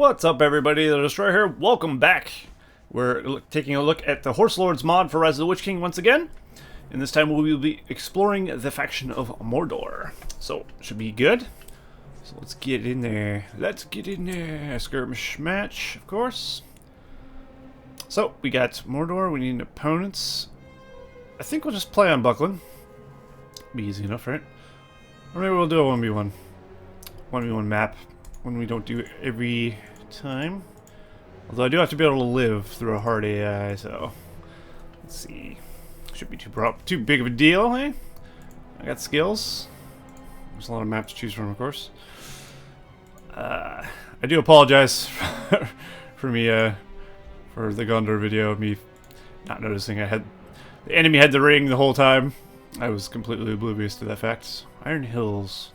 What's up, everybody? The Destroyer here. Welcome back. We're taking a look at the Horse Lords mod for Rise of the Witch King once again. And this time we will be exploring the faction of Mordor. So, should be good. So let's get in there. Let's get in there. Skirmish match, of course. So, we got Mordor. We need opponents. I think we'll just play on Buckland. Be easy enough, right? Or maybe we'll do a 1v1. 1v1 map. When we don't do it every time. Although I do have to be able to live through a hard AI, so let's see. Should be too big of a deal, eh? I got skills. There's a lot of maps to choose from, of course. I do apologize for me for the Gondor video, me not noticing the enemy had the ring the whole time. I was completely oblivious to that fact. Iron Hills.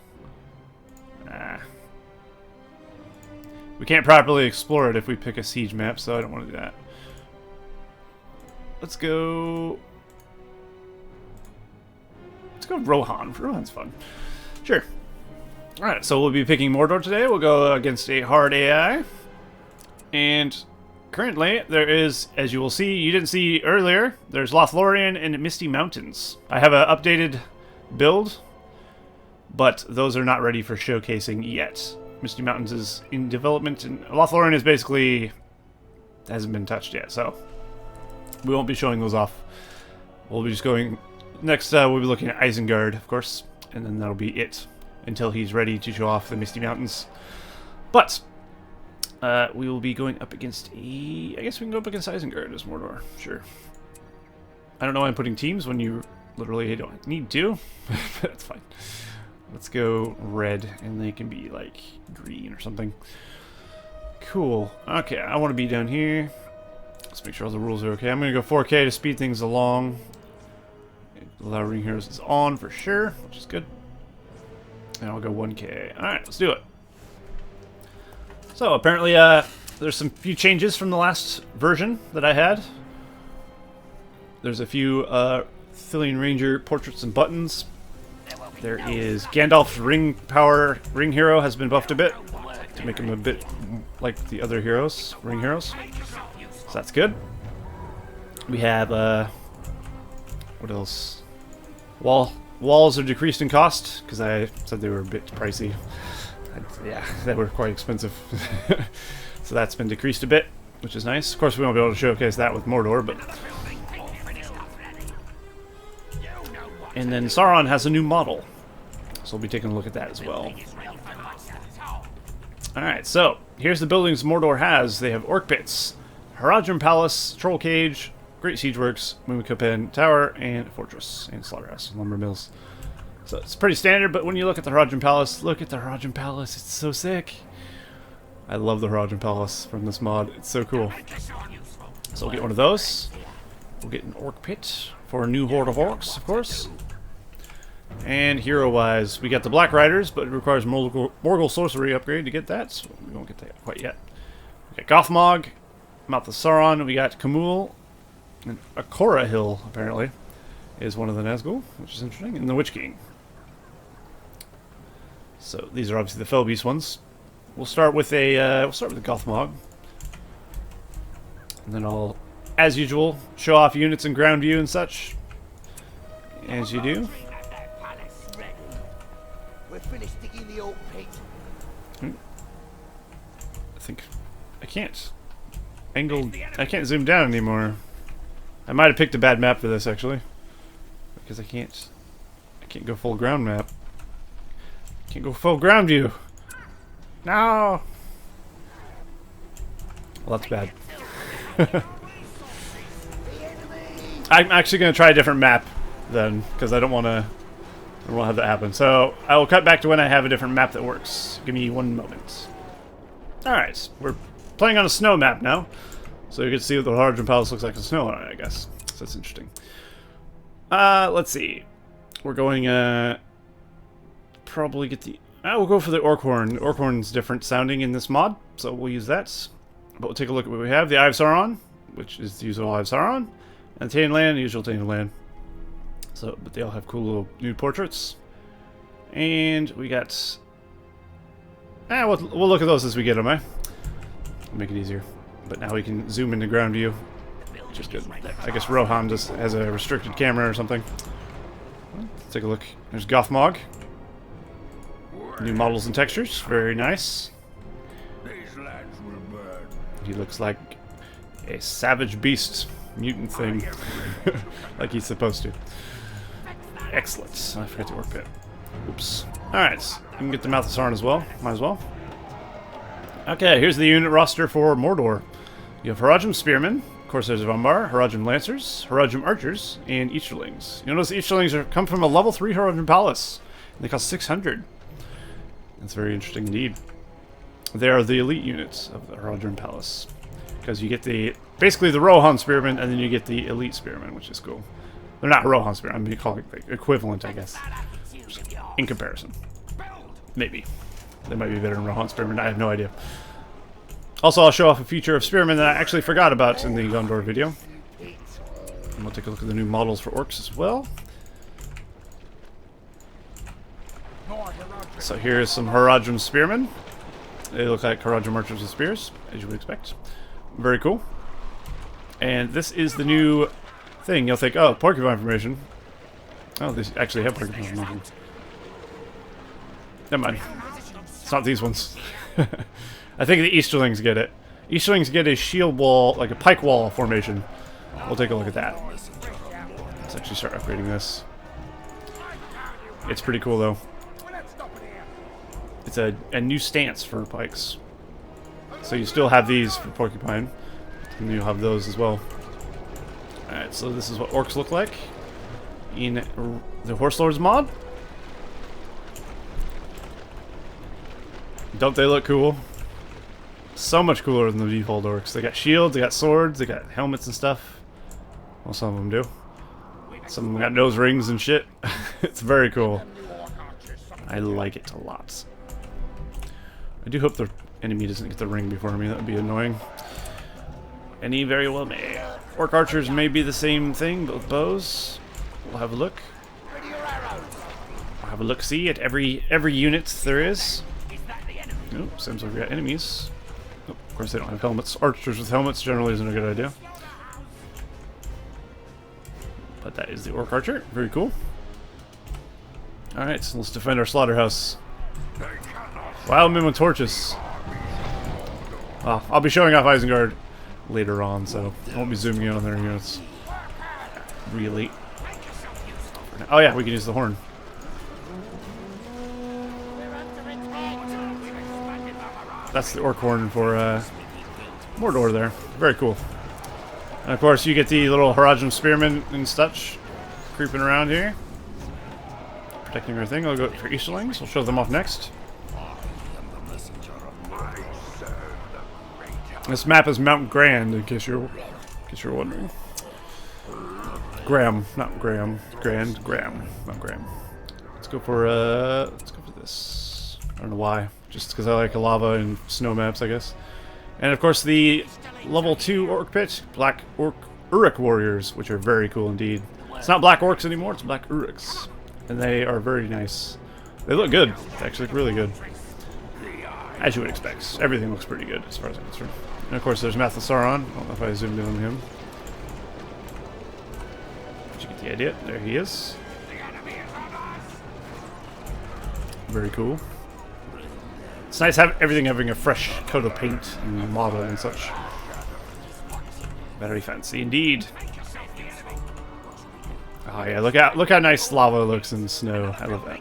We can't properly explore it if we pick a siege map, so I don't want to do that. Let's go Rohan. Rohan's fun. Sure. Alright, so we'll be picking Mordor today. We'll go against a hard AI. And currently, there is, as you will see, you didn't see earlier, there's Lothlorien and Misty Mountains. I have an updated build, but those are not ready for showcasing yet. Misty Mountains is in development, and Lothlorien is basically hasn't been touched yet, so we won't be showing those off. We'll be just going next. We'll be looking at Isengard, of course, and then that'll be it until he's ready to show off the Misty Mountains. But we will be going up against I guess we can go up against Isengard as Mordor. Sure. I don't know why I'm putting teams when you literally don't need to. That's fine. Let's go red, and they can be like green or something. Cool. Okay, I want to be down here. Let's make sure all the rules are okay. I'm going to go 4K to speed things along. Allow Ring Heroes is on for sure, which is good. And I'll go 1K. Alright, let's do it. So, apparently, there's some few changes from the last version that I had. There's a few Thillian Ranger portraits and buttons. There is Gandalf's ring hero has been buffed a bit to make him a bit like the other heroes, ring heroes. So that's good. We have what else? Walls are decreased in cost because I said they were a bit pricey. Yeah, they were quite expensive. So that's been decreased a bit, which is nice. Of course, we won't be able to showcase that with Mordor, but. And then Sauron has a new model, so we'll be taking a look at that as well. Alright, so here's the buildings Mordor has. They have Orc Pits, Haradrim Palace, Troll Cage, Great Siege Works, Mumicopen Tower, and Fortress, and Slaughterhouse, Lumber Mills. So it's pretty standard, but when you look at the Haradrim Palace, look at the Haradrim Palace, it's so sick. I love the Haradrim Palace from this mod, it's so cool. So we'll get one of those. We'll get an Orc Pit for a new Horde of Orcs, of course. And hero-wise, we got the Black Riders, but it requires Morgul Sorcery upgrade to get that, so we won't get that quite yet. We got Gothmog, Mouth of Sauron, we got Kamul, and Akora Hill, apparently, is one of the Nazgul, which is interesting, and the Witch King. So these are obviously the Felbeast ones. We'll start with the Gothmog, and then I'll, as usual, show off units in ground view and such, as you do. We're finished digging the old pit. I think I can't I can't zoom down anymore. I might have picked a bad map for this actually, because I can't go full ground map. Can't go full ground view. No. Well, that's bad. I'm actually going to try a different map then, because I don't want to have that happen. So I will cut back to when I have a different map that works. Give me one moment. Alright, we're playing on a snow map now. So you can see what the Haradrim Palace looks like in snow on it, I guess. So that's interesting. Let's see. We're going, probably get the... we'll go for the Orc Horn. The Orc Horn's different sounding in this mod, so we'll use that. But we'll take a look at what we have. The Eye of Sauron, which is the usual Eye of Sauron. And Tainted Land, the usual Tainted Land. So, but they all have cool little new portraits. And we got... we'll look at those as we get them, eh? Make it easier. But now we can zoom into ground view, which is good. I guess Rohan just has a restricted camera or something. Let's take a look. There's Gothmog. New models and textures. Very nice. He looks like a savage beast mutant thing. Like he's supposed to. Excellent. I forgot the orc pit. Oops. Alright. You can get the Mouth of Sauron as well. Might as well. Okay, here's the unit roster for Mordor. You have Haradrim Spearmen, Corsairs of Umbar, Haradrim Lancers, Haradrim Archers, and Easterlings. You notice the Easterlings come from a level 3 Haradrim Palace. And they cost 600. That's very interesting indeed. They are the elite units of the Haradrim Palace. Because you get basically the Rohan Spearmen, and then you get the elite Spearmen, which is cool. They're not Rohan Spearmen, I'm going to call it the equivalent, I guess. In comparison. Maybe. They might be better than Rohan Spearmen, I have no idea. Also, I'll show off a feature of Spearmen that I actually forgot about in the Gondor video. And we'll take a look at the new models for orcs as well. So here's some Haradrim Spearmen. They look like Haradrim Archers with spears, as you would expect. Very cool. And this is the new thing. You'll think, oh, porcupine formation. Oh, they actually have porcupine formation. Never mind. It's not these ones. I think the Easterlings get it. Easterlings get a shield wall, like a pike wall formation. We'll take a look at that. Let's actually start upgrading this. It's pretty cool, though. It's a new stance for pikes. So you still have these for porcupine. And you'll have those as well. Alright, so this is what orcs look like in the Horse Lords mod. Don't they look cool? So much cooler than the default orcs. They got shields, they got swords, they got helmets and stuff. Well, some of them do. Some of them got nose rings and shit. It's very cool. I like it a lot. I do hope the enemy doesn't get the ring before me. That would be annoying. And he very well may. Orc archers may be the same thing, but with bows. We'll have a look. We'll have a look-see at every unit there is. Oh, seems like we got enemies. Oh, of course they don't have helmets. Archers with helmets generally isn't a good idea. But that is the orc archer. Very cool. Alright, so let's defend our slaughterhouse. Wild men with torches. Well, I'll be showing off Isengard later on, so I won't be zooming in on their units. Really. Oh yeah, we can use the horn. That's the orc horn for Mordor there. Very cool. And of course you get the little Haradrim Spearmen and such creeping around here. Protecting everything. I'll go for Easterlings. We'll show them off next. This map is Mount Grand, in case you're wondering. Graham, not Graham. Grand, Graham, Mount Graham. Let's go for this. I don't know why. Just because I like lava and snow maps, I guess. And of course the level 2 orc pit, Black Orc Uruk warriors, which are very cool indeed. It's not Black Orcs anymore, it's Black Uruks. And they are very nice. They look good. They actually look really good. As you would expect. Everything looks pretty good as far as I'm concerned. And of course there's Mouth of Sauron. I don't know if I zoomed in on him. Did you get the idea? There he is. Very cool. It's nice everything having a fresh coat of paint and model and such. Very fancy indeed. Oh yeah, look how nice lava looks in the snow. I love that.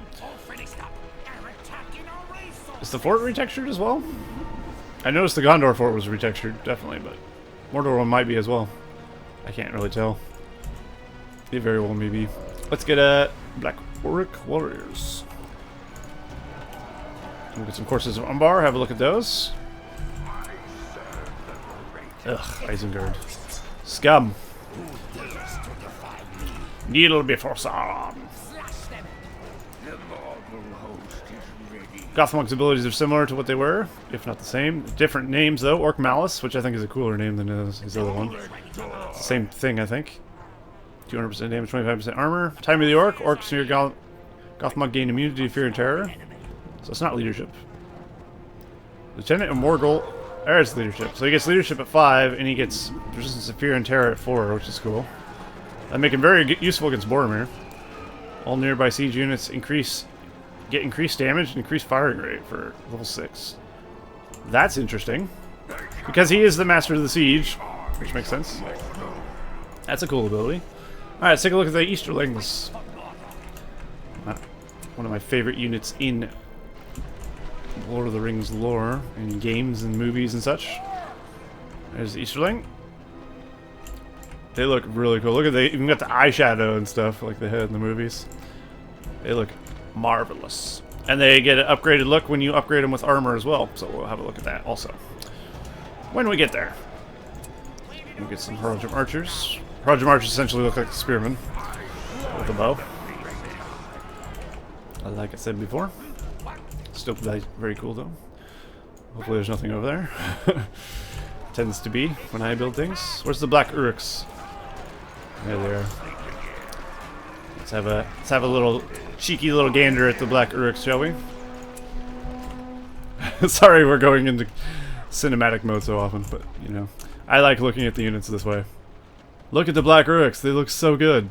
Is the fort retextured as well? I noticed the Gondor fort was retextured, definitely, but Mordor one might be as well. I can't really tell. It very well may be. Let's get a Black Orc warriors. We'll get some Corsairs of Umbar, have a look at those. Ugh, Isengard. Scum. Kneel before Sauron. Gothmog's abilities are similar to what they were, if not the same. Different names though. Orc Malice, which I think is a cooler name than his other one. It's the same thing, I think. 200% damage, 25% armor. Time of the Orc. Orcs near Gothmog gain immunity to fear and terror. So it's not leadership. Lieutenant of Morgul There's leadership. So he gets leadership at 5, and he gets resistance to fear and terror at 4, which is cool. That make him very useful against Boromir. All nearby siege units get increased damage and increased firing rate for level 6. That's interesting. Because he is the master of the siege, which makes sense. That's a cool ability. Alright, let's take a look at the Easterlings. One of my favorite units in Lord of the Rings lore, and games and movies and such. There's the Easterling. They look really cool. Look at they even got the eyeshadow and stuff like they had in the movies. They look marvelous. And they get an upgraded look when you upgrade them with armor as well. So we'll have a look at that also when we get there. We'll get some Haradrim archers. Haradrim archers essentially look like the spearmen with a bow. Like I said before. Still very cool though. Hopefully there's nothing over there. Tends to be when I build things. Where's the black Uruks? There they are. Let's have a little cheeky little gander at the black Uruks, shall we? Sorry, we're going into cinematic mode so often, but you know, I like looking at the units this way. Look at the black Uruks; they look so good.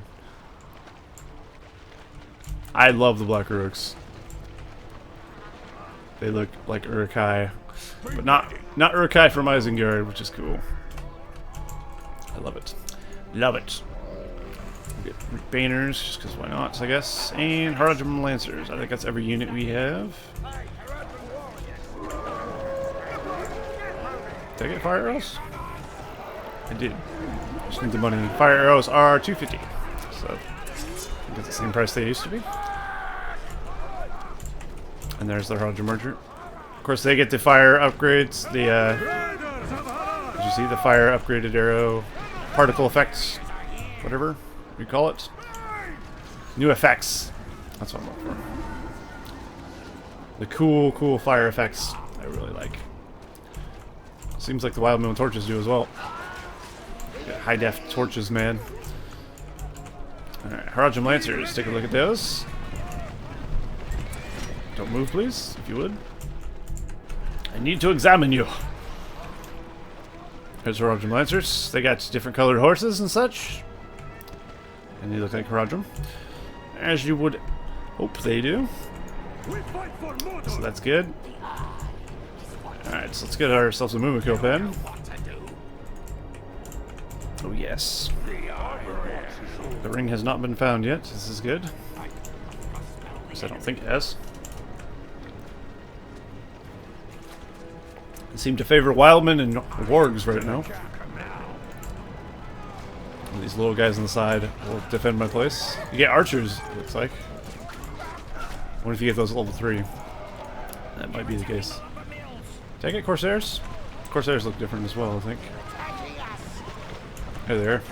I love the black Uruks. They look like Uruk-hai, but not Uruk-hai from Isengard, which is cool. I love it. Love it. We'll get banners, just because why not, I guess. And Haradrim Lancers. I think that's every unit we have. Did I get fire arrows? I did. Just need the money. Fire arrows are $250. So, I think it's the same price they used to be. And there's the Haradrim Archer. Of course, they get the fire upgrades. The, did you see the fire upgraded arrow? Particle effects. Whatever you call it. New effects. That's what I'm looking for. The cool fire effects I really like. Seems like the Wild Moon torches do as well. Got high def torches, man. Alright, Haradrim Lancers. Take a look at those. Don't move, please, if you would. I need to examine you. Here's Haradrim Lancers. They got different colored horses and such. And they look like Haradrim. As you would hope they do. So that's good. Alright, so let's get ourselves a Mumakil pen. Oh yes. The ring has not been found yet. This is good. At least I don't think it has. They seem to favor wildmen and wargs right now. And these little guys on the side will defend my place. You get archers, it looks like. What if you get those at level 3? That might be the case. Did I get Corsairs? Corsairs look different as well, I think. Hey there.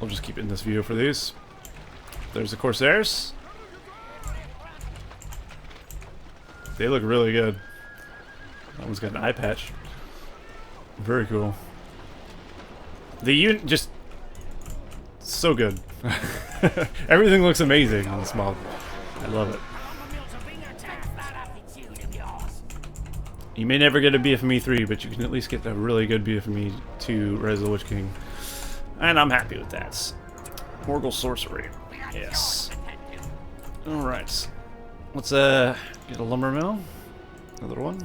I'll just keep it in this view for these. There's the Corsairs. They look really good. That one's got an eye patch. Very cool. The unit just so good. Everything looks amazing in this mod. I love it. You may never get a BFME 3, but you can at least get a really good BFME 2 Rise of the Witch King. And I'm happy with that. Morgul Sorcery. Yes. Alright. Let's get a lumber mill. Another one.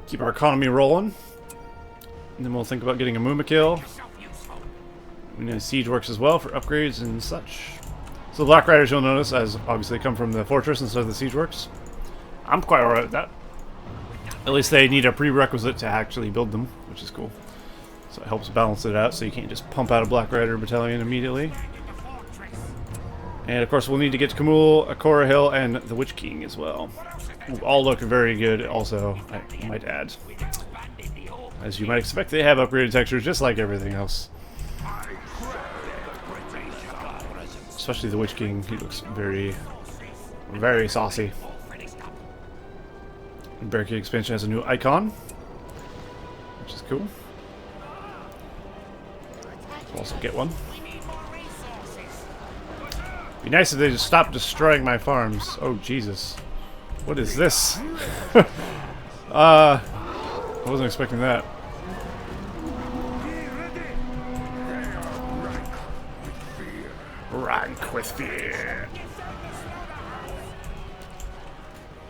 Keep our economy rolling. And then we'll think about getting a Mumakil. We need siege works as well for upgrades and such. So the Black Riders, you'll notice, as obviously come from the fortress instead of the siege works. I'm quite alright with that. At least they need a prerequisite to actually build them, which is cool. So it helps balance it out, so you can't just pump out a Black Rider battalion immediately. And of course we'll need to get to Kamul, Akora Hill, and the Witch King as well. All look very good also, I might add. As you might expect, they have upgraded textures just like everything else. Especially the Witch King, he looks very, very saucy. And Barricade Expansion has a new icon, which is cool. I'll also get one. Be nice if they just stopped destroying my farms. Oh, Jesus. What is this? I wasn't expecting that. Rank with fear.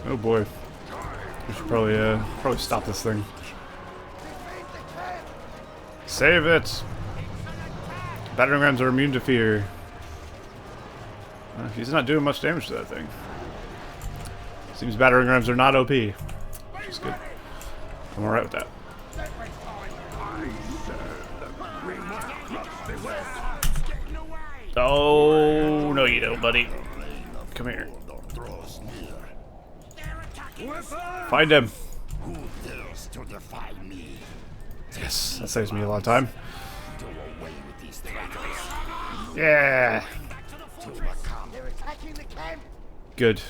Oh boy. We should probably stop this thing. Save it! Battering rams are immune to fear. He's not doing much damage to that thing. Seems battering rams are not OP. Which is good. I'm alright with that. Oh, no you don't, buddy. Come here. Find him. Yes, that saves me a lot of time. Yeah. Good.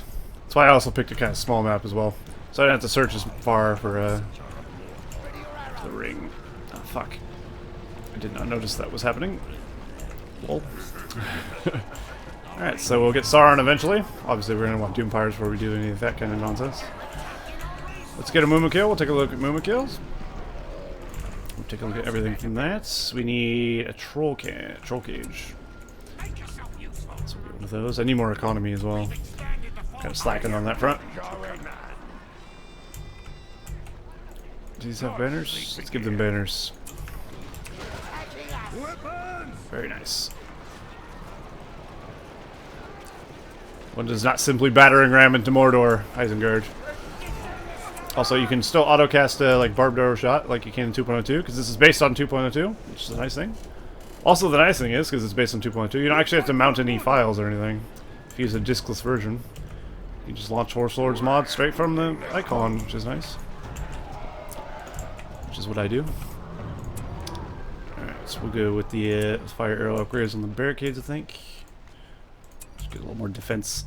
That's why I also picked a kind of small map as well. So I didn't have to search as far for the ring. Oh, fuck. I did not notice that was happening. Lol. Alright, so we'll get Sauron eventually. Obviously we're going to want Doom Pyres before we do any of that kind of nonsense. Let's get a Moomoo kill. We'll take a look at Moomoo kills. We'll take a look at everything from that. We need a troll cage. So we'll get one of those. I need more economy as well. Kind of slacking on that front. Do these have banners? Let's give them banners. Very nice. One does not simply battering ram into Mordor, Isengard. Also, you can still autocast a like barbed arrow shot like you can in 2.02 because this is based on 2.02, which is a nice thing. Also, the nice thing is because it's based on 2.2, you don't actually have to mount any files or anything. If you use a diskless version, you just launch Horse Lord's mod straight from the icon, which is nice. Which is what I do. Alright, so we'll go with the fire arrow upgrades on the barricades, I think. Just get a little more defense.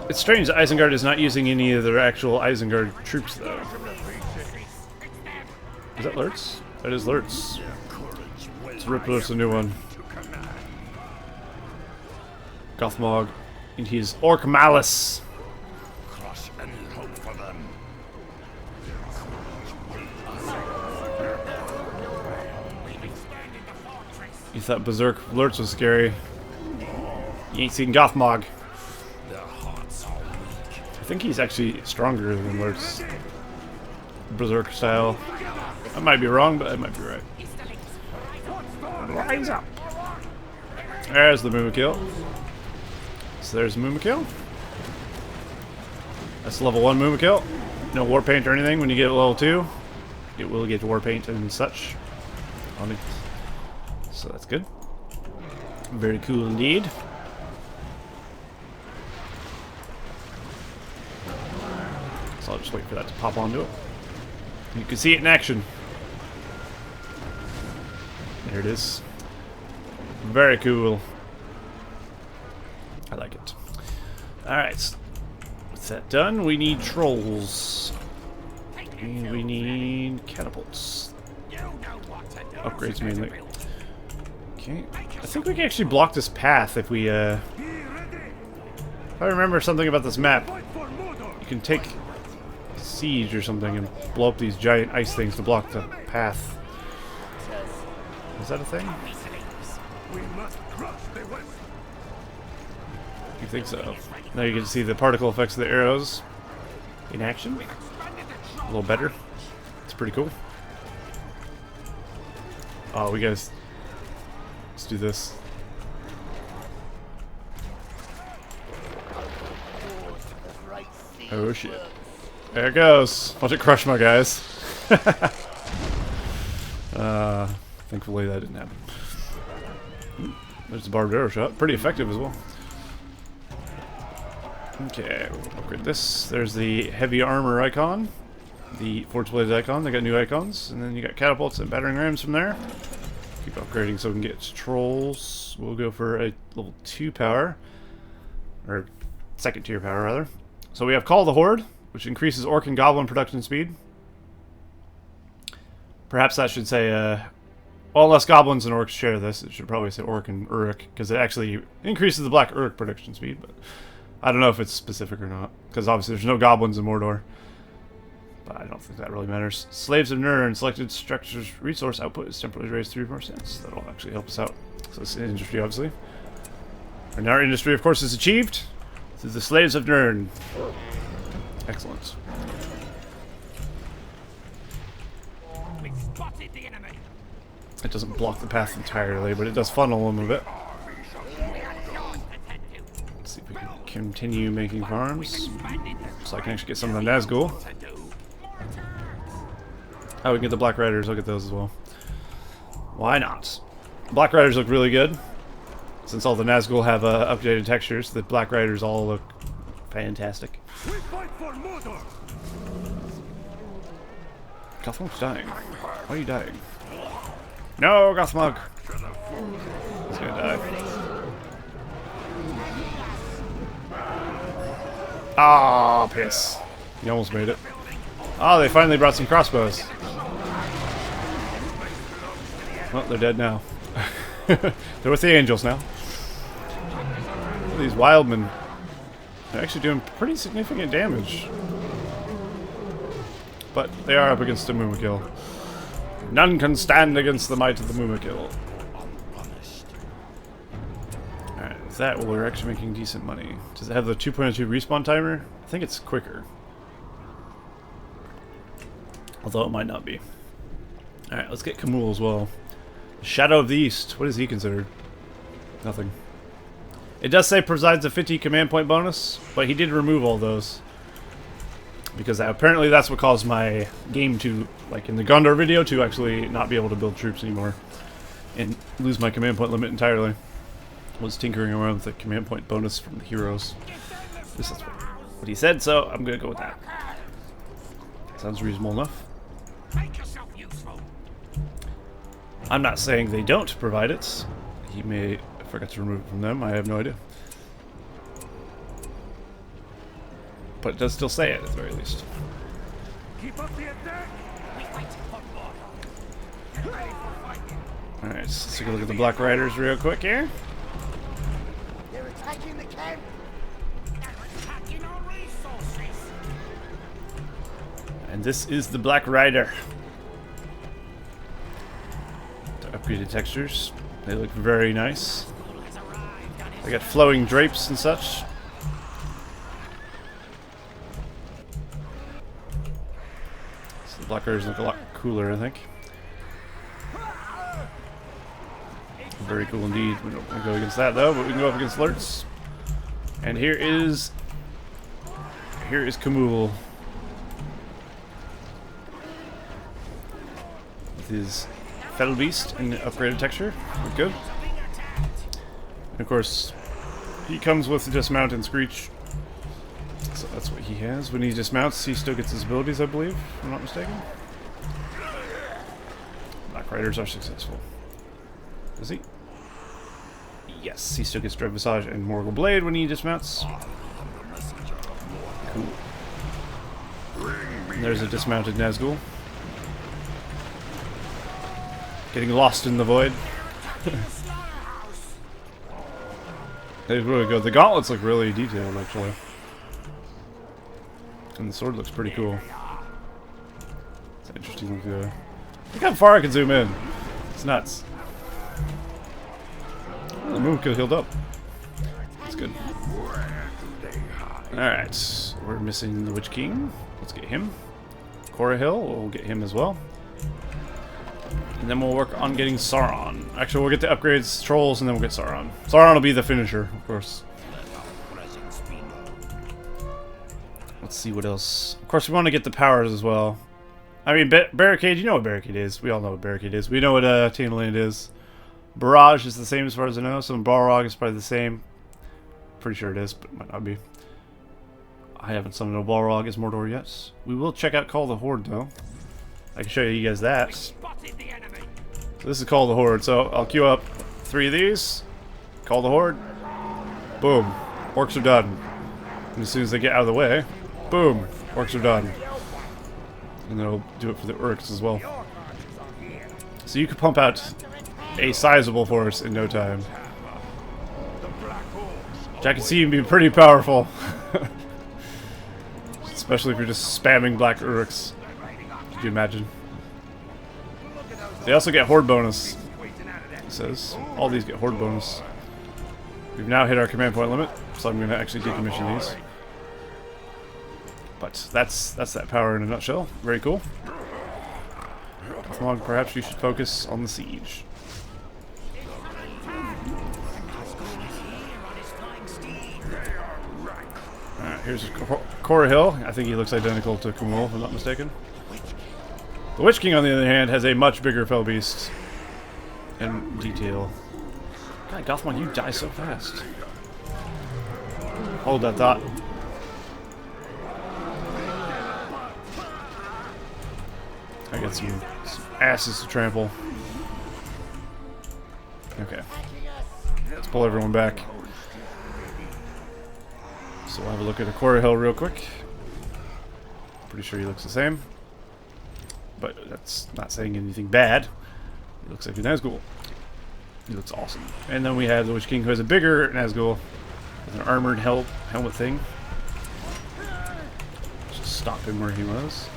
It's strange that Isengard is not using any of their actual Isengard troops, though. Is that Lurtz? That is Lurtz. Let's rip Lurtz a new one. Gothmog and his Orc Malice. Crush any hope for them. You thought Berserk Lurtz was scary. You ain't seen Gothmog. I think he's actually stronger than Lurtz. Berserk style. I might be wrong, but I might be right. Rise up. There's the Moomoo kill. So there's Moomoo kill. That's level 1 Moomoo kill. No war paint or anything when you get level 2. It will get war paint and such on it. So that's good. Very cool indeed. So I'll just wait for that to pop onto it. You can see it in action. There it is. Very cool. I like it. Alright. With that done, we need trolls. And we need catapults. Upgrades mainly. Okay. I think we can actually block this path if we, if I remember something about this map. You can take siege or something and blow up these giant ice things to block the path. Is that a thing? You think so? Now you can see the particle effects of the arrows in action. A little better. It's pretty cool. Oh, we guys. Let's do this. Oh shit. There it goes. Watch it crush my guys. Thankfully that didn't happen. There's the barbed arrow shot. Pretty effective as well. Okay, we'll upgrade this. There's the heavy armor icon. The forge blades icon. They got new icons. And then you got catapults and battering rams from there. Keep upgrading so we can get trolls. We'll go for a level 2 power. Or second tier power, rather. So we have Call the Horde, which increases orc and goblin production speed. Perhaps that should say Well, unless goblins and orcs share this, it should probably say orc and uruk, because it actually increases the black uruk prediction speed, but I don't know if it's specific or not, because obviously there's no goblins in Mordor. But I don't think that really matters. Slaves of Nurn, selected structures resource output is temporarily raised 3%. That'll actually help us out. So this is industry, obviously. And our industry, of course, is achieved through the Slaves of Nurn. Excellent. We spotted the enemy. It doesn't block the path entirely, but it does funnel them a bit. Let's see if we can continue making farms. So I can actually get some of the Nazgul. Oh, we can get the Black Riders. I'll get those as well. Why not? Black Riders look really good. Since all the Nazgul have updated textures, the Black Riders all look fantastic. We fight for Mordor. Gothmog's dying. Why are you dying? No, Gothmog! He's gonna die. Ah, piss. He almost made it. Oh, they finally brought some crossbows. Well, they're dead now. They're with the angels now. These wildmen, they're actually doing pretty significant damage. But they are up against a Mumakil. None can stand against the might of the Mumakil. Alright, with that, well, we're actually making decent money. Does it have the 2.2 respawn timer? I think it's quicker. Although it might not be. Alright, let's get Kamul as well. Shadow of the East. What is he considered? Nothing. It does say provides a 50 command point bonus, but he did remove all those. Because apparently that's what caused my game to, like in the Gondor video, to actually not be able to build troops anymore. And lose my command point limit entirely. Was tinkering around with the command point bonus from the heroes. At least that's what he said, so I'm gonna go with that. Sounds reasonable enough. Make yourself useful. I'm not saying they don't provide it. He may forget to remove it from them. I have no idea. But it does still say it at the very least. Keep up the attack. We fight for Mordor. Get ready for fighting. Alright, let's take a look at the Black Riders real quick here. They're attacking the camp. They're attacking our resources. And this is the Black Rider. The upgraded textures. They look very nice. They got flowing drapes and such. So the Black Riders look a lot cooler, I think. Very cool indeed. We don't want to go against that though, but we can go up against Lurtz. And here is Kamul. With his Fell Beast and upgraded texture. Look good. And of course, he comes with Dismount and Screech. So that's what he has. When he dismounts, he still gets his abilities, I believe, if I'm not mistaken. Black Riders are successful. Is he? Yes, he still gets Dread Visage and Morgul Blade when he dismounts. Cool. And there's a dismounted Nazgul. Getting lost in the void. They really good. The gauntlets look really detailed, actually. And the sword looks pretty cool. It's an interesting look. Look how far I can zoom in. It's nuts. Oh, the moon could have healed up. That's good. Alright. We're missing the Witch King. Let's get him. Corahil, we'll get him as well. And then we'll work on getting Sauron. Actually, we'll get the upgrades, trolls, and then we'll get Sauron. Sauron will be the finisher, of course. Let's see what else. Of course, we want to get the powers as well. I mean, Barricade, you know what Barricade is. We all know what Barricade is. We know what Tamerlane is. Barrage is the same as far as I know. So Balrog is probably the same. Pretty sure it is, but it might not be. I haven't summoned a Balrog as Mordor yet. We will check out Call the Horde, though. I can show you guys that. So this is Call the Horde. So I'll queue up 3 of these. Call the Horde. Boom. Orcs are done. And as soon as they get out of the way, boom. Orcs are done. And then I'll do it for the Urks as well. So you could pump out a sizable force in no time. Which I can see being pretty powerful. Especially if you're just spamming black Uruks. Could you imagine? They also get horde bonus. It says all these get horde bonus. We've now hit our command point limit, so I'm going to actually decommission these. But that's that power in a nutshell. Very cool. Come on, perhaps you should focus on the siege. Alright, here's Cora Hill. I think he looks identical to Kumul, if I'm not mistaken. The Witch King, on the other hand, has a much bigger fell beast in detail. God, Gothmog, you die so fast. Hold that thought. I got some asses to trample. Okay. Let's pull everyone back. So we'll have a look at Aquaria Hill real quick. Pretty sure he looks the same. But that's not saying anything bad. He looks like a Nazgul. He looks awesome. And then we have the Witch King, who has a bigger Nazgul with an armored helmet thing. Just stop him where he was.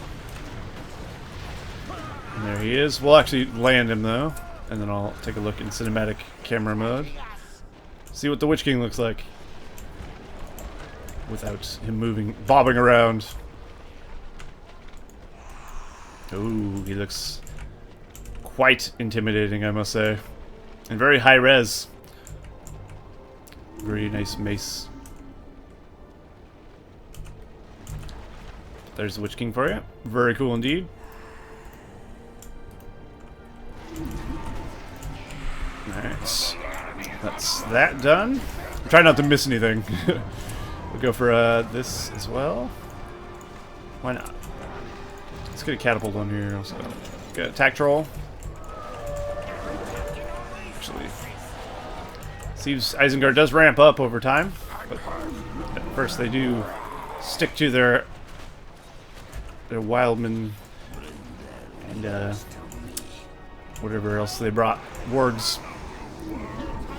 And there he is. We'll actually land him though, and then I'll take a look in cinematic camera mode. See what the Witch King looks like without him moving, bobbing around. Ooh, he looks quite intimidating, I must say. And very high res. Very nice mace. There's the Witch King for you. Very cool indeed. Alright. That's that done. I'm trying not to miss anything. We'll go for this as well. Why not? Let's get a catapult on here also. Get a attack troll. Actually, seems Isengard does ramp up over time, but at first they do stick to their wildmen and whatever else they brought, wards.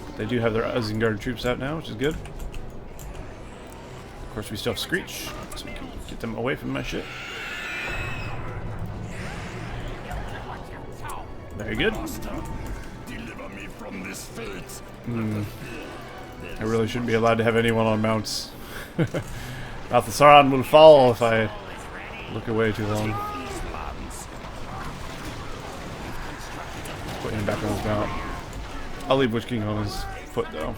But they do have their Isengard troops out now, which is good. Of course, we still have Screech, so we can get them away from my shit. Very good. I really shouldn't be allowed to have anyone on mounts. Mouth of Sauron will fall if I look away too long. Put him back on his mount. I'll leave Witch King on his foot though.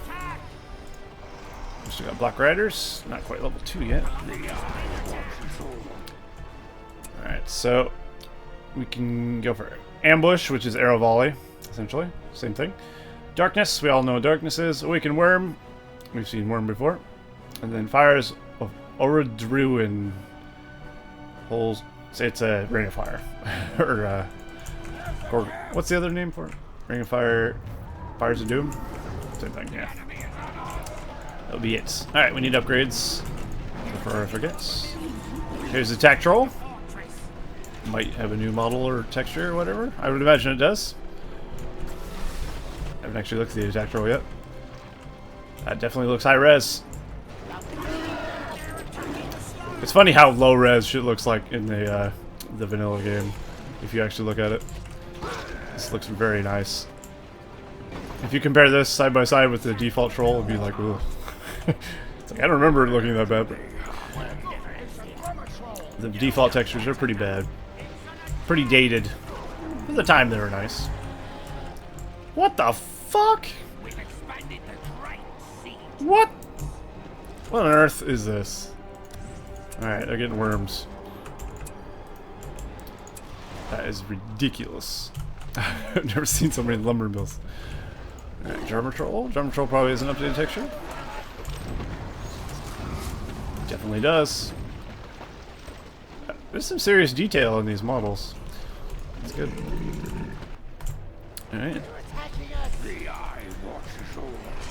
We still got Black Riders, not quite level 2 yet. Alright, so we can go for Ambush, which is arrow volley, essentially. Same thing. Darkness, we all know what darkness is. Awaken Worm, we've seen Worm before. And then Fires of Orodruin. Holes, it's a Ring of Fire. Or what's the other name for it? Ring of Fire, Fires of Doom? Same thing, yeah. That'll be it. Alright, we need upgrades before I forget. Here's the Attack Troll. Might have a new model or texture or whatever. I would imagine it does. I haven't actually looked at the Attack Troll yet. That definitely looks high res. It's funny how low res shit looks like in the vanilla game, if you actually look at it. This looks very nice. If you compare this side by side with the default troll, it'd be like, ooh. It's like, I don't remember it looking that bad, but the default textures are pretty bad. Pretty dated. For the time, they were nice. What the fuck? What? What on earth is this? Alright, they're getting worms. That is ridiculous. I've never seen so many lumber mills. Alright, Drummer Troll. Drummer Troll probably has an updated texture. Definitely does. There's some serious detail in these models. That's good. Alright.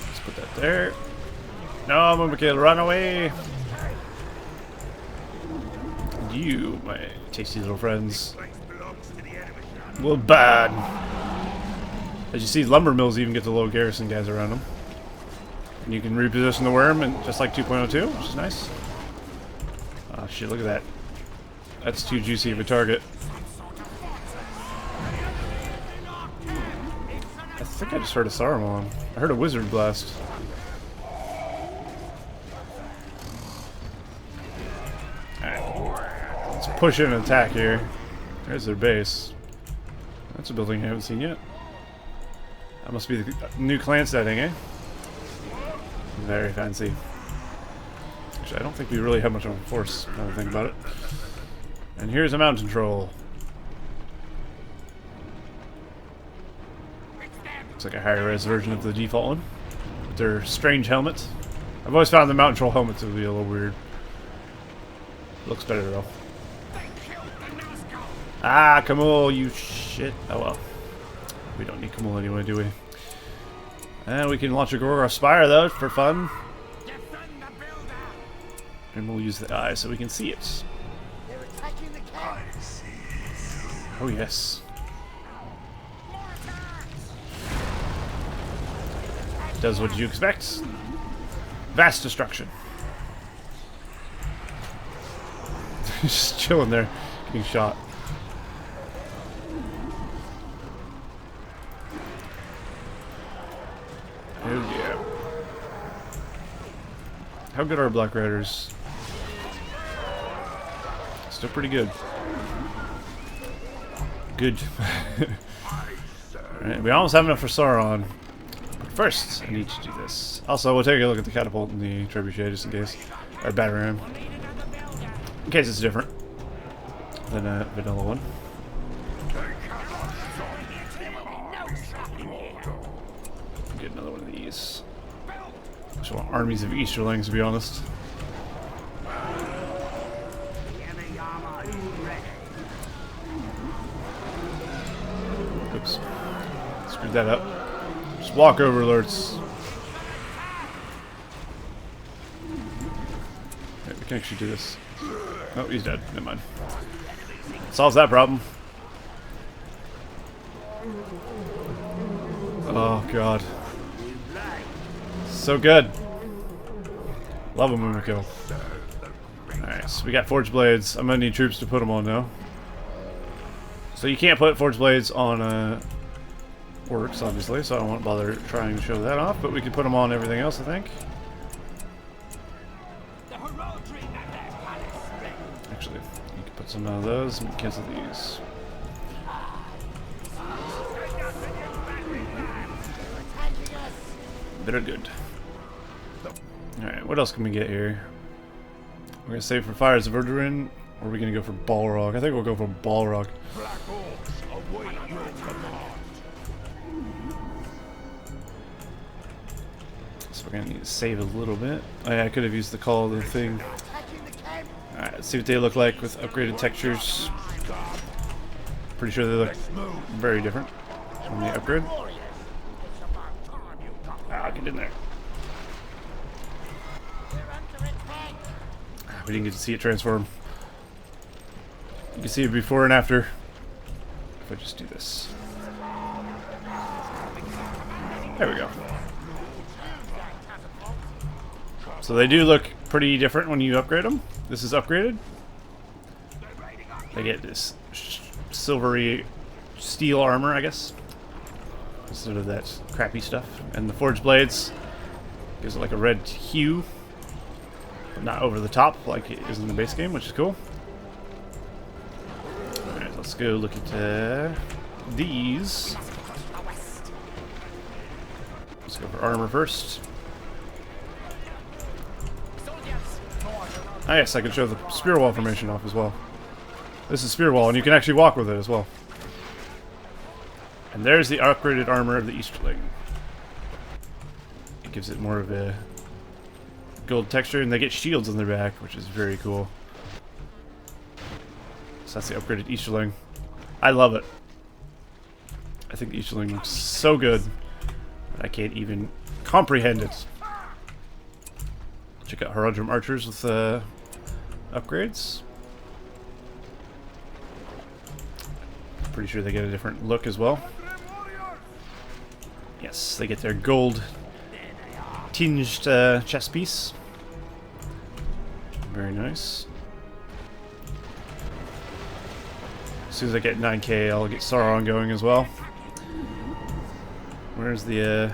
Let's put that there. No, I'm gonna kill. Run away! You, my tasty little friends, will burn As you see, lumber mills even get the little garrison guys around them. And you can reposition the worm, and just like 2.02, which is nice. Oh shit, look at that. That's too juicy of a target. I think I just heard a Sauron. I heard a wizard blast. Alright. Let's push in and attack here. There's their base. That's a building I haven't seen yet. That must be the new clan setting, eh? Very fancy. Actually, I don't think we really have much of a force, now that I think about it. And here's a mountain troll. Looks like a higher res version of the default one. With their strange helmet. I've always found the mountain troll helmet to be a little weird. Looks better though. Ah, Kamul, you shit. Oh well. We don't need Kamul anyway, do we? And we can launch a Gorgoroth Spire though, for fun. And we'll use the eye so we can see it. They're attacking the camp. Oh yes. Does what you expect. Vast destruction. Just chilling there, getting shot. Oh yeah. How good are Black Riders? Still pretty good. Good. Alright, we almost have enough for Sauron. But first, I need to do this. Also, we'll take a look at the catapult and the trebuchet just in case. Or battering ram. In case it's different than a vanilla one. Get another one of these. I just want armies of Easterlings, to be honest. Oops. Screwed that up. Just walk over alerts. Okay, we can actually do this. Oh, he's dead. Never mind. Solves that problem. Oh, God. So good. Love them when we kill. Alright, so we got Forge Blades. I'm gonna need troops to put them on now. So you can't put Forge Blades on orcs, obviously, so I won't bother trying to show that off, but we can put them on everything else, I think. Actually, you can put some of those and cancel these. Better good. Alright, what else can we get here? We're gonna save for Fires of Verdurin, or are we gonna go for Balrog? I think we'll go for Balrog. So we're gonna need to save a little bit. Oh yeah, I could have used the call of the thing. Alright, let's see what they look like with upgraded textures. Pretty sure they look very different from the upgrade. Ah, get in there. We didn't get to see it transform. You can see it before and after. If I just do this. There we go. So they do look pretty different when you upgrade them. This is upgraded. They get this silvery steel armor, I guess. Instead of that crappy stuff. And the Forge Blades gives it like a red hue. But not over the top like it is in the base game, which is cool. Alright, let's go look at these. Let's go for armor first. Ah yes, I can show the spear wall formation off as well. This is spear wall, and you can actually walk with it as well. And there's the upgraded armor of the Easterling. It gives it more of a gold texture, and they get shields on their back, which is very cool. So that's the upgraded Easterling. I love it. I think the Easterling looks so good that I can't even comprehend it. Check out Haradrim archers with upgrades. Pretty sure they get a different look as well. Yes, they get their gold tinged chest piece. Very nice. As soon as I get 9k, I'll get Sauron going as well. Where's the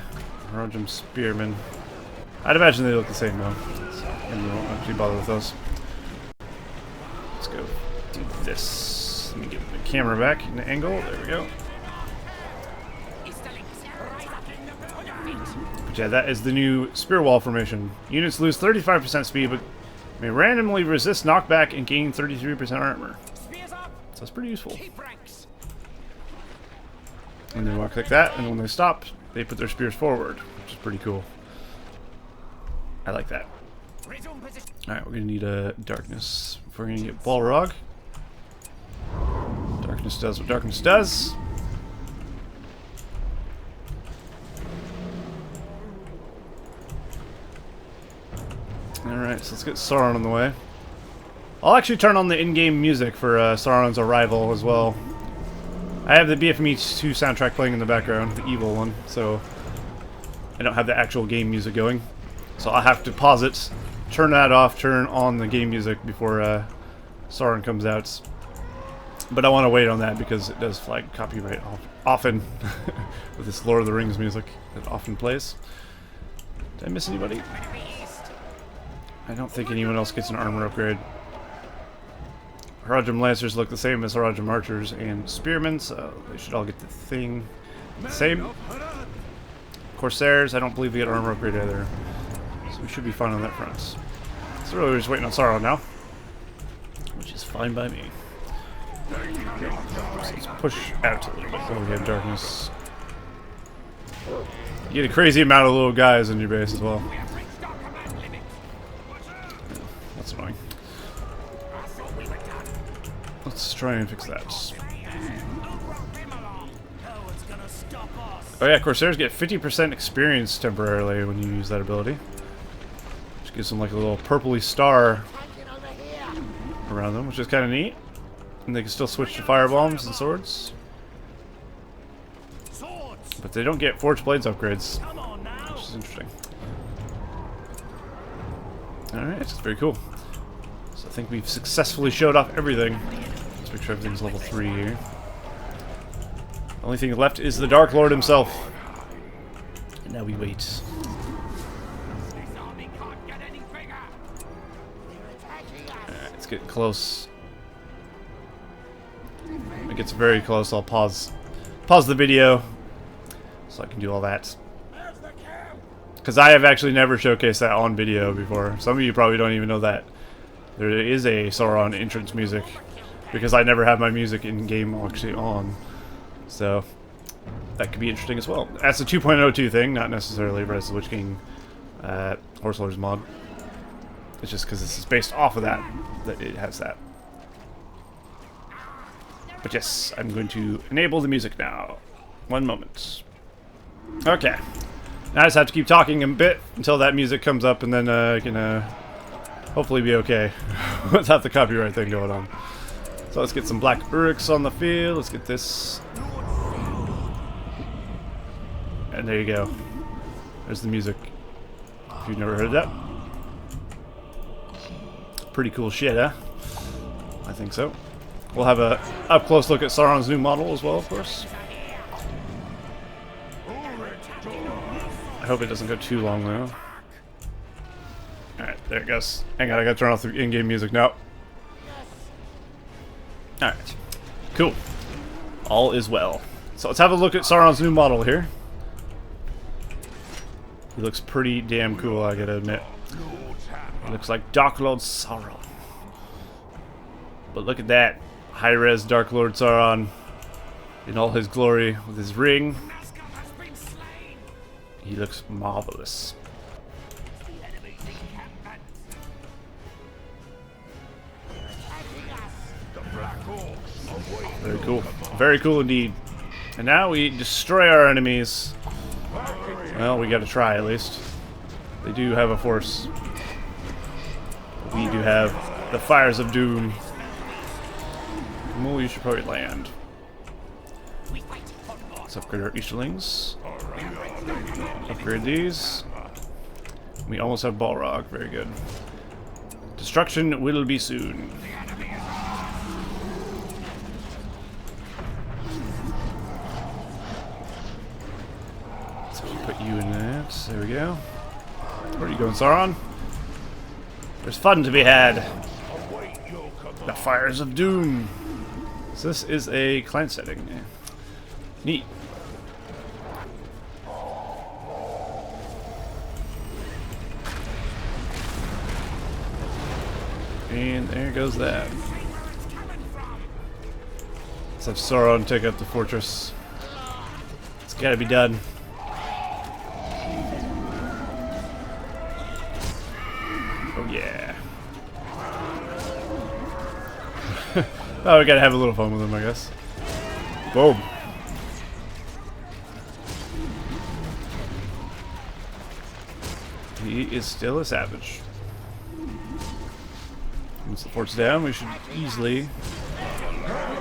Rogem Spearman? I'd imagine they look the same though. Maybe we won't actually bother with those. Let's go do this. Let me get the camera back in the angle. There we go. But yeah, that is the new spear wall formation. Units lose 35% speed, but may randomly resist knockback and gain 33% armor. So that's pretty useful. And they walk like that, and when they stop, they put their spears forward, which is pretty cool. I like that. Alright, we're gonna need a darkness. If we're gonna get Balrog. Darkness does what darkness does. Alright, so let's get Sauron on the way. I'll actually turn on the in-game music for Sauron's arrival as well. I have the BFME 2 soundtrack playing in the background, the evil one, so I don't have the actual game music going. So I'll have to pause it, turn that off, turn on the game music before Sauron comes out. But I want to wait on that because it does flag copyright often with this Lord of the Rings music that often plays. Did I miss anybody? I don't think anyone else gets an armor upgrade. Rogem Lancers look the same as Rogem Archers and Spearmen, so they should all get the thing the same. Corsairs, I don't believe they get armor upgrade either. So we should be fine on that front. So really we're just waiting on Sauron now. Which is fine by me. So let's push out a little bit so we have darkness. You get a crazy amount of little guys in your base as well. That's annoying. Let's try and fix that. Oh yeah, Corsairs get 50% experience temporarily when you use that ability. Which gives them like a little purpley star around them, which is kind of neat. And they can still switch to firebombs and swords. But they don't get Forged Blades upgrades, which is interesting. Alright, it's very cool. So I think we've successfully showed off everything. Let's make sure everything's level 3 here. The only thing left is the Dark Lord himself. And now we wait. Alright, let's get close. When it gets very close, I'll pause the video so I can do all that. Because I have actually never showcased that on video before. Some of you probably don't even know that. There is a Sauron entrance music. Because I never have my music in-game actually on. So, that could be interesting as well. That's a 2.02 thing, not necessarily Rise of the Witch King Horse Lords mod. It's just because this is based off of that it has that. But yes, I'm going to enable the music now. One moment. Okay. Now I just have to keep talking a bit until that music comes up, and then I can hopefully be okay without the copyright thing going on. So let's get some Black Uruks on the field. Let's get this. And there you go. There's the music. If you've never heard that. Pretty cool shit, huh? I think so. We'll have a up-close look at Sauron's new model as well, of course. I hope it doesn't go too long, though. Alright, there it goes. Hang on, I gotta turn off the in-game music now. Alright. Cool. All is well. So let's have a look at Sauron's new model here. He looks pretty damn cool, I gotta admit. He looks like Dark Lord Sauron. But look at that. High-res Dark Lord Sauron in all his glory with his ring. He looks marvelous. Very cool. Very cool indeed. And now we destroy our enemies. Well, we gotta try at least. They do have a force. We do have the Fires of Doom. Well, you should probably land. Let's upgrade our Easterlings. Upgrade these. We almost have Balrog. Very good. Destruction will be soon. So put you in that. There we go. Where are you going, Sauron? There's fun to be had. The Fires of Doom. So this is a clan setting. Neat. And there goes that. Let's have Sauron take out the fortress. It's gotta be done. Oh yeah. Oh, we gotta have a little fun with him, I guess. Boom. He is still a savage. Once the fort's down, we should easily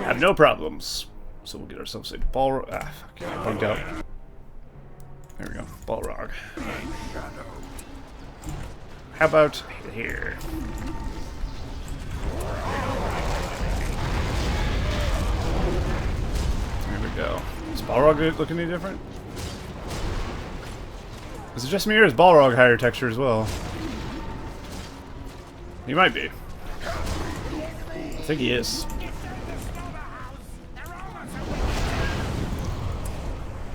have no problems. So we'll get ourselves a Balrog. Ah, fuck, I bugged out. There we go, Balrog. How about here? There we go. Is Balrog looking any different? Is it just me or is Balrog higher texture as well? He might be. I think he is.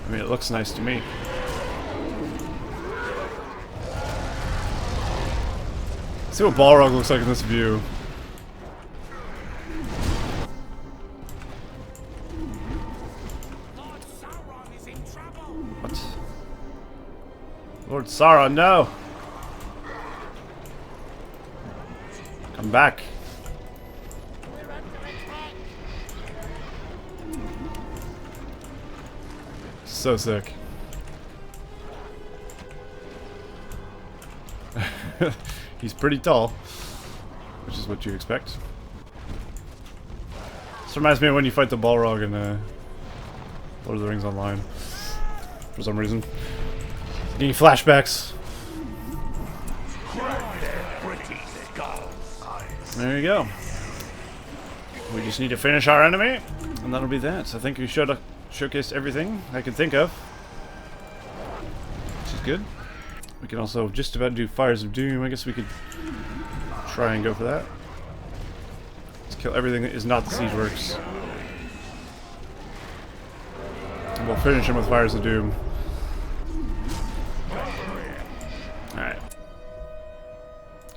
I mean, it looks nice to me. Let's see what Balrog looks like in this view. Lord Sauron is in trouble. What? Lord Sauron, no! Come back. We're under attack. So sick. He's pretty tall, which is what you expect. This reminds me of when you fight the Balrog in Lord of the Rings Online. For some reason. Getting flashbacks. There you go. We just need to finish our enemy, and that'll be that. So I think we should have showcased everything I could think of. Which is good. We can also just about do Fires of Doom. I guess we could try and go for that. Let's kill everything that is not the Siege Works. And we'll finish him with Fires of Doom. Alright.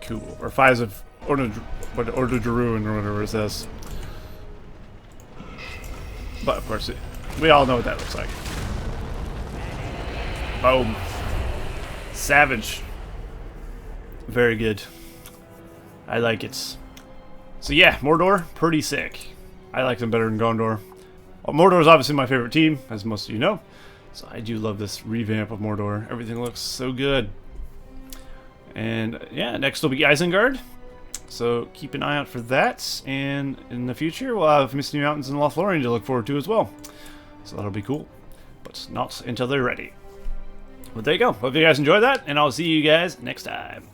Cool. Or Fires of Order de Ruin or whatever it says. But of course, we all know what that looks like. Boom. Savage. Very good. I like it. So yeah, Mordor, pretty sick. I like them better than Gondor. Well, Mordor is obviously my favorite team, as most of you know. So I do love this revamp of Mordor. Everything looks so good. And yeah, next will be Isengard. So keep an eye out for that. And in the future, we'll have Misty Mountains and Lothlorien to look forward to as well. So that'll be cool. But not until they're ready. But there you go. Hope you guys enjoyed that, and I'll see you guys next time.